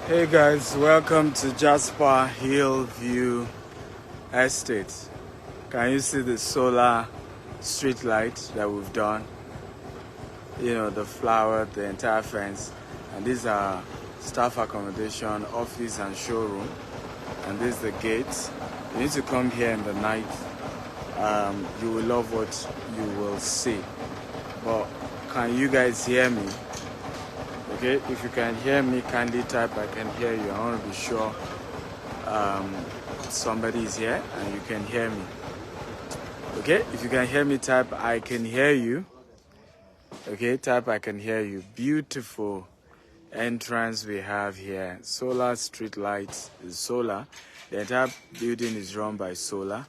Hey guys, welcome to Jasper Hillview Estate. Can you see the solar street light that we've done? You know, the flower, the entire fence. And these are staff accommodation, office and showroom. And this is the gate. You need to come here in the night. You will love what you will see. But can you guys hear me? Okay, if you can hear me, kindly type I can hear you. I want to be sure somebody is here and you can hear me. Okay, if you can hear me, type I can hear you. Okay, type I can hear you. Beautiful entrance we have here. Solar street lights is solar. The entire building is run by solar.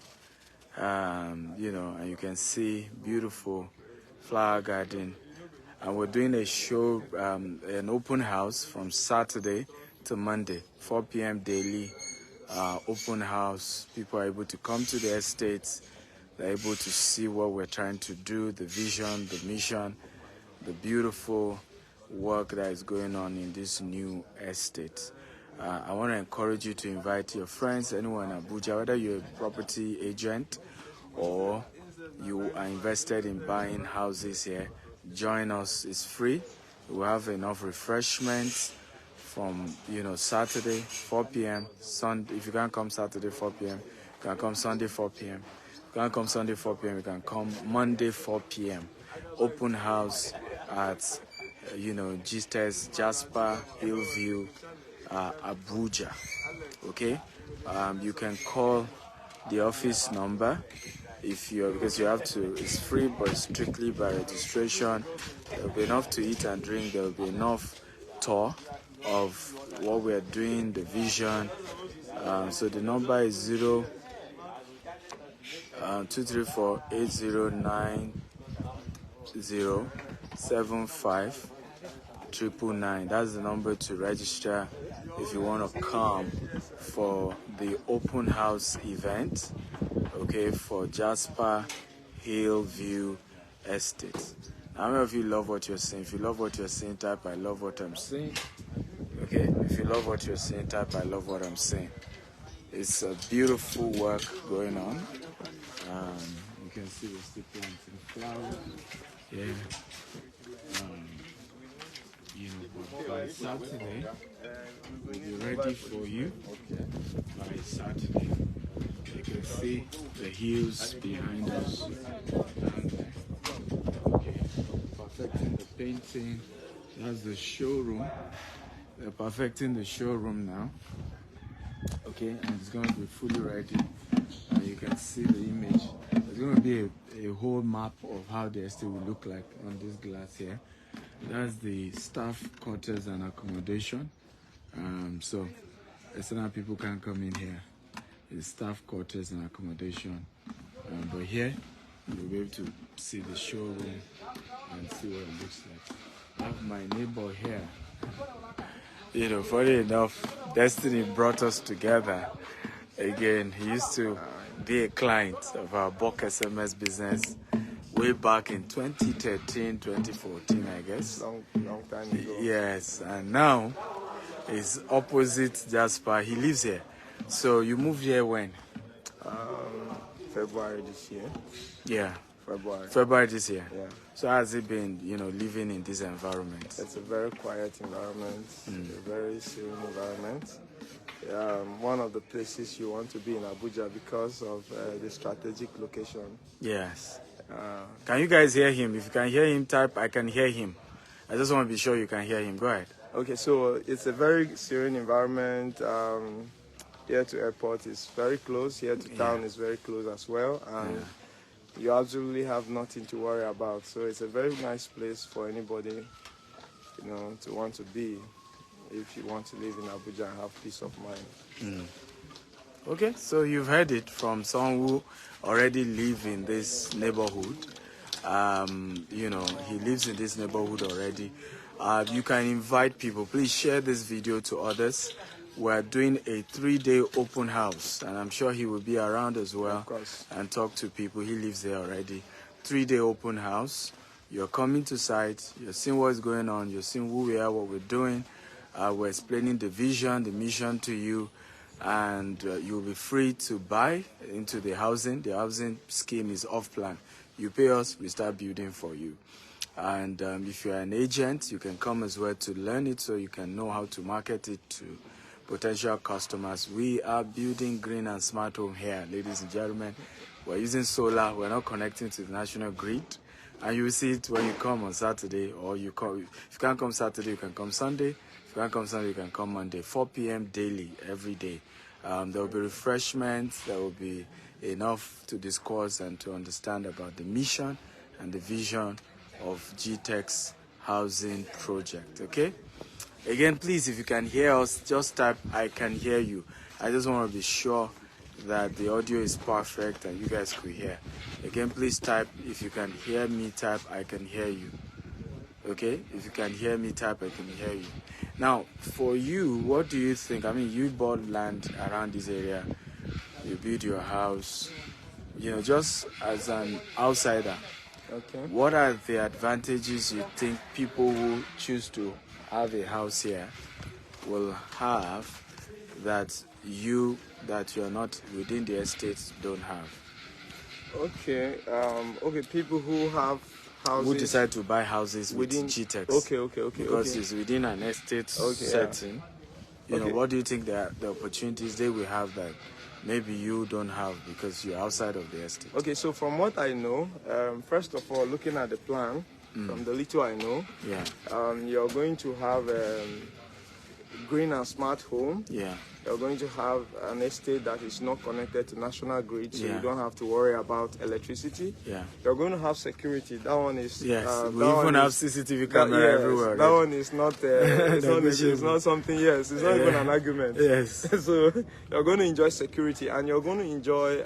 You know, and you can see beautiful flower garden. And we're doing a show, an open house from Saturday to Monday, 4 p.m. daily. Open house. People are able to come to the estates. They're able to see what we're trying to do, the vision, the mission, the beautiful work that is going on in this new estate. I want to encourage you to invite your friends, anyone in Abuja, whether you're a property agent or you are invested in buying houses here. Join us. It's free. We'll have enough refreshments from Saturday 4 p.m. Sunday. If you can't come Saturday 4 p.m., you can come Sunday 4 p.m. If you can't come Sunday 4 p.m., you can come Monday 4 p.m. Open house at Jasper Hillview, Abuja. Okay, you can call the office number. Because you have to, it's free, but it's strictly by registration. There will be enough to eat and drink. There will be enough tour of what we are doing, the vision. So the number is 234 809 075 999. That's the number to register if you want to come for the open house event. Okay, for Jasper Hillview Estate. How many of you love what you're seeing? If you love what you're seeing, type I love what I'm seeing. Okay, if you love what you're seeing, type I love what I'm seeing. It's a beautiful work going on. You can see the still planting flowers. Yeah. But by Saturday, we'll be ready for you. By Saturday. You can see the hills behind us down there. Okay, perfecting the painting. That's the showroom. They're perfecting the showroom now. Okay, and it's going to be fully ready. And you can see the image. There's going to be a whole map of how the estate will look like on this glass here. That's the staff quarters and accommodation. So external people can come in here. It's staff quarters and accommodation. But here, you'll be able to see the showroom and see what it looks like. I have my neighbor here. Funny enough, destiny brought us together. Again, he used to be a client of our bulk SMS business way back in 2013, 2014, I guess. Long time ago. Yes, and now it's opposite Jasper. He lives here. So you moved here when? February this year. Yeah. February this year. Yeah. So how has it been, living in this environment? It's a very quiet environment, a very serene environment. One of the places you want to be in Abuja because of the strategic location. Yes. Can you guys hear him? If you can hear him, type I can hear him. I just want to be sure you can hear him. Go ahead. Okay, so it's a very serene environment. Here to airport is very close. Here to town is very close as well. And you absolutely have nothing to worry about. So it's a very nice place for anybody, to want to be if you want to live in Abuja and have peace of mind. Okay, so you've heard it from someone who already live in this neighborhood. He lives in this neighborhood already. You can invite people. Please share this video to others. We're doing a 3-day open house, and I'm sure he will be around as well. Of course. And talk to people. He lives there already. 3-day open house. You're coming to site. You're seeing what's going on. You're seeing who we are, what we're doing. We're explaining the vision, the mission to you, and you'll be free to buy into the housing. The housing scheme is off plan. You pay us, we start building for you. And if you're an agent, you can come as well to learn it so you can know how to market it to potential customers. We are building green and smart home here, ladies and gentlemen. We're using solar. We're not connecting to the national grid. And you will see it when you come on Saturday, or you come. If you can't come Saturday, you can come Sunday. If you can't come Sunday, you can come Monday. 4 p.m. daily, every day. There will be refreshments. There will be enough to discuss and to understand about the mission and the vision of GTEC's housing project. Okay? Again, please, if you can hear us, just type "I can hear you." I just want to be sure that the audio is perfect and you guys could hear. Again, please type, if you can hear me, type "I can hear you." Okay? If you can hear me, type "I can hear you." Now, for you, what do you think? I mean, you bought land around this area. You build your house. You know, just as an outsider, Okay. what are the advantages you think people who choose to have a house here will have that you're not within the estate don't have? Okay. Okay. People who have houses. Who decide to buy houses within with GTEX? Okay. Because it's within an estate setting. You know, what do you think the opportunities they will have that maybe you don't have because you're outside of the estate? Okay, so from what I know, first of all, looking at the plan, from the little I know, you're going to have green and smart home. Yeah. You're going to have an estate that is not connected to national grid, so Yeah. you don't have to worry about electricity. Yeah. You're going to have security. That one is Yes. We even have CCTV camera everywhere. That one is not. It's not something. Yes, it's not even an argument. Yes. So you're going to enjoy security, and you're going to enjoy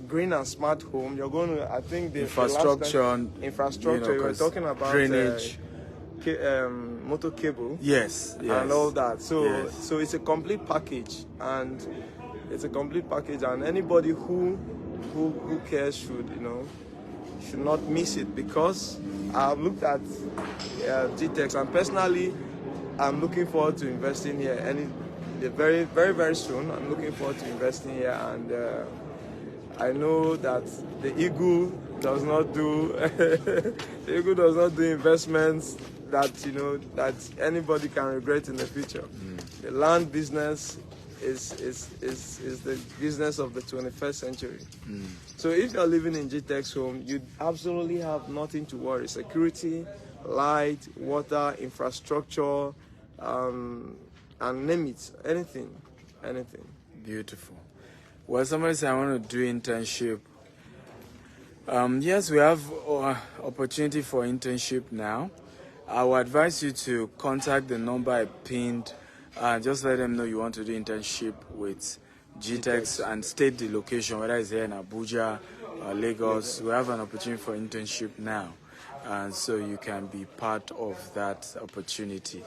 green and smart home. You're going to, I think, the infrastructure. Infrastructure. You know, we're talking about drainage. Motor cable, yes, and all that. So, yes. So it's a complete package, and anybody who cares should not miss it, because I've looked at GTEX, and personally, I'm looking forward to investing here. And very, very, very soon, I'm looking forward to investing here, and I know that the eagle does not do investments that anybody can regret in the future. The land business is the business of the 21st century. So if you're living in GTEX home, you absolutely have nothing to worry. Security, light, water, infrastructure, and name it, anything. Beautiful. Well, somebody said I want to do internship. Yes, we have opportunity for internship now. I will advise you to contact the number I pinned. Just let them know you want to do internship with GTEX and state the location, whether it's here in Abuja or Lagos. We have an opportunity for internship now, and so you can be part of that opportunity.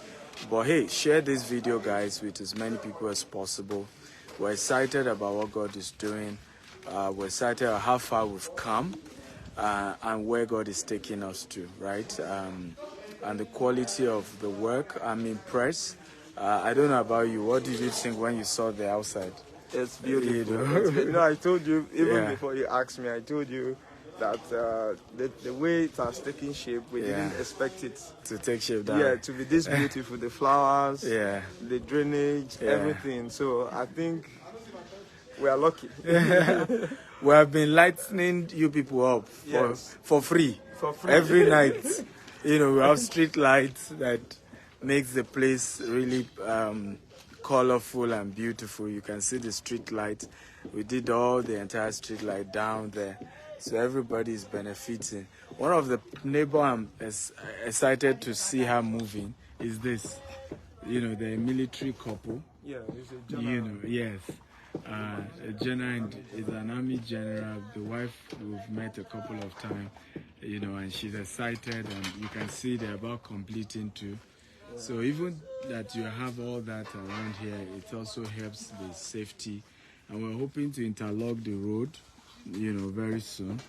But hey, share this video, guys, with as many people as possible. We're excited about what God is doing. We're excited about how far we've come and where God is taking us to, right? And the quality of the work. I'm impressed. I don't know about you. What did you think when you saw the outside? It's beautiful. I told you, even before you asked me, I told you that the way it has taken shape, we didn't expect it to take shape down. Yeah, to be this beautiful. The flowers, the drainage, everything. So I think we are lucky. We have been lightening you people up for free. Every night. We have street lights that makes the place really colorful and beautiful. You can see the street light. We did all the entire street light down there, so everybody is benefiting. One of the neighbor I'm excited to see her moving is this. The military couple. Yeah, it's a general. Yes. A general is an army general. The wife we've met a couple of times, and she's excited, and you can see they're about completing too. So even that you have all that around here, it also helps the safety. And we're hoping to interlock the road, very soon.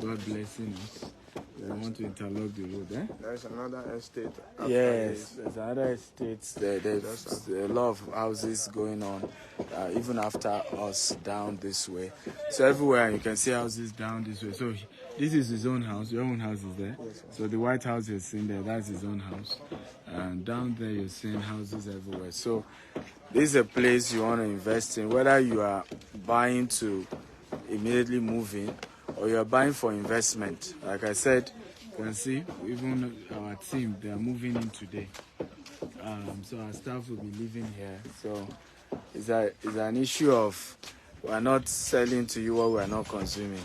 God blessing us. They want to interlock the road, eh? There's another estate. After Yes, this. there's another estates. There's a lot of houses going on, even after us down this way. So everywhere you can see houses down this way. So this is his own house. Your own house is there. Yes, So the White House you're seeing there, that's his own house. And down there you're seeing houses everywhere. So this is a place you want to invest in, whether you are buying to immediately move in or you're buying for investment. Like I said, you can see even our team, they are moving in today. So our staff will be living here. So it's an issue of we're not selling to you what we're not consuming.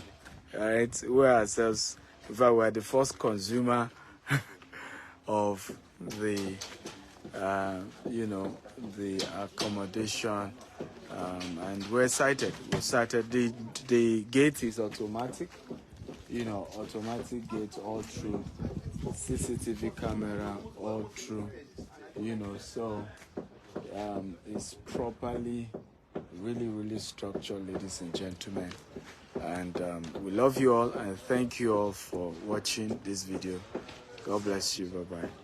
Right? We ourselves, in fact, we're the first consumer of the the accommodation, and we're sighted. The gate is automatic, automatic gate all through, CCTV camera all through, so it's properly, really structured, ladies and gentlemen. And we love you all and thank you all for watching this video. God bless you. Bye-bye.